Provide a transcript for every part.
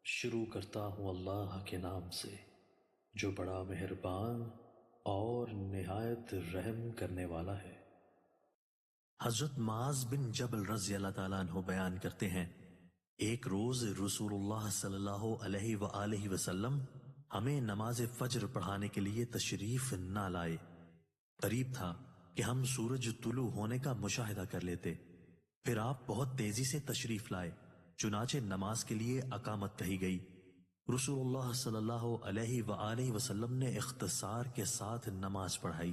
شروع کرتا ہوں اللہ کے نام سے جو بڑا مہربان اور نہایت رحم کرنے والا ہے۔ حضرت معاذ بن جبل رضی اللہ تعالیٰ عنہ بیان کرتے ہیں، ایک روز رسول اللہ صلی اللہ علیہ وآلہ وسلم ہمیں نماز فجر پڑھانے کے لیے تشریف نہ لائے۔ قریب تھا کہ ہم سورج طلوع ہونے کا مشاہدہ کر لیتے، پھر آپ بہت تیزی سے تشریف لائے، چنانچہ نماز کے لیے اقامت کہی گئی۔ رسول اللہ صلی اللہ علیہ وآلہ وسلم نے اختصار کے ساتھ نماز پڑھائی۔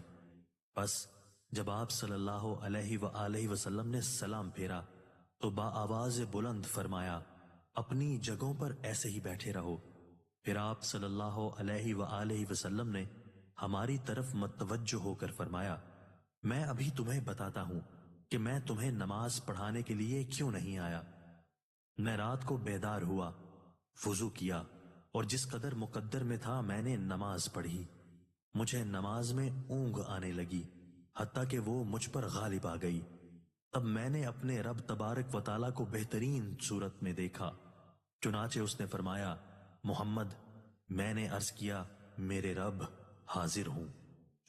بس جب آپ صلی اللہ علیہ وآلہ وسلم نے سلام پھیرا تو بآواز بلند فرمایا، اپنی جگہوں پر ایسے ہی بیٹھے رہو۔ پھر آپ صلی اللہ علیہ وآلہ وسلم نے ہماری طرف متوجہ ہو کر فرمایا، میں ابھی تمہیں بتاتا ہوں کہ میں تمہیں نماز پڑھانے کے لیے کیوں نہیں آیا۔ میں رات کو بیدار ہوا، وضو کیا اور جس قدر مقدر میں تھا میں نے نماز پڑھی۔ مجھے نماز میں اونگ آنے لگی حتیٰ کہ وہ مجھ پر غالب آ گئی۔ تب میں نے اپنے رب تبارک و تعالیٰ کو بہترین صورت میں دیکھا، چنانچہ اس نے فرمایا، محمد۔ میں نے عرض کیا، میرے رب حاضر ہوں۔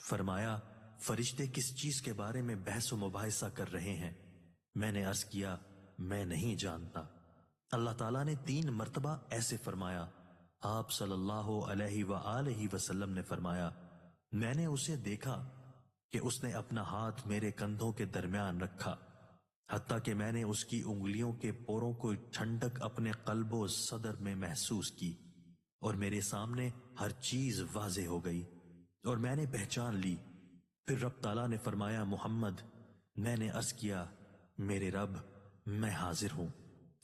فرمایا، فرشتے کس چیز کے بارے میں بحث و مباحثہ کر رہے ہیں؟ میں نے عرض کیا، میں نہیں جانتا۔ اللہ تعالیٰ نے 3 مرتبہ ایسے فرمایا۔ آپ صلی اللہ علیہ وآلہ وسلم نے فرمایا، میں نے اسے دیکھا کہ اس نے اپنا ہاتھ میرے کندھوں کے درمیان رکھا، حتیٰ کہ میں نے اس کی انگلیوں کے پوروں کو ٹھنڈک اپنے قلب و صدر میں محسوس کی، اور میرے سامنے ہر چیز واضح ہو گئی اور میں نے پہچان لی۔ پھر رب تعالیٰ نے فرمایا، محمد۔ میں نے عرض کیا، میرے رب میں حاضر ہوں۔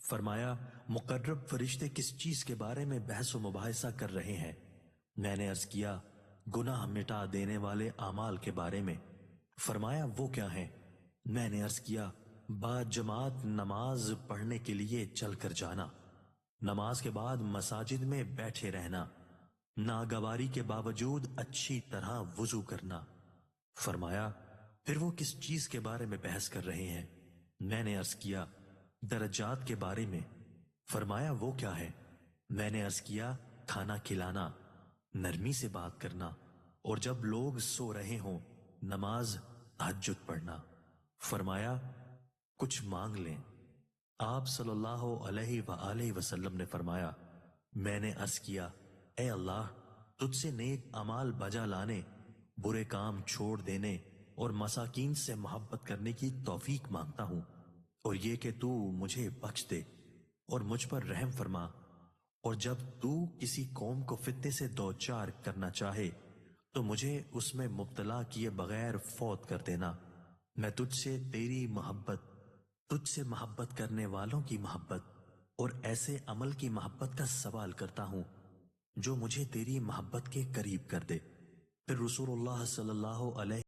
فرمایا، مقرب فرشتے کس چیز کے بارے میں بحث و مباحثہ کر رہے ہیں؟ میں نے عرض کیا، گناہ مٹا دینے والے اعمال کے بارے میں۔ فرمایا، وہ کیا ہیں؟ میں نے عرض کیا، با جماعت نماز پڑھنے کے لیے چل کر جانا، نماز کے بعد مساجد میں بیٹھے رہنا، ناگواری کے باوجود اچھی طرح وضو کرنا۔ فرمایا، پھر وہ کس چیز کے بارے میں بحث کر رہے ہیں؟ میں نے عرض کیا، درجات کے بارے میں۔ فرمایا، وہ کیا ہے؟ میں نے عرض کیا، کھانا کھلانا، نرمی سے بات کرنا، اور جب لوگ سو رہے ہوں نماز تہجد پڑھنا۔ فرمایا، کچھ مانگ لیں۔ آپ صلی اللہ علیہ وآلہ وسلم نے فرمایا، میں نے عرض کیا، اے اللہ، تجھ سے نیک اعمال بجا لانے، برے کام چھوڑ دینے اور مساکین سے محبت کرنے کی توفیق مانگتا ہوں، اور یہ کہ تو مجھے بخش دے اور مجھ پر رحم فرما، اور جب تو کسی قوم کو فتنے سے دوچار کرنا چاہے تو مجھے اس میں مبتلا کیے بغیر فوت کر دینا۔ میں تجھ سے تیری محبت، تجھ سے محبت کرنے والوں کی محبت اور ایسے عمل کی محبت کا سوال کرتا ہوں جو مجھے تیری محبت کے قریب کر دے۔ پھر رسول اللہ صلی اللہ علیہ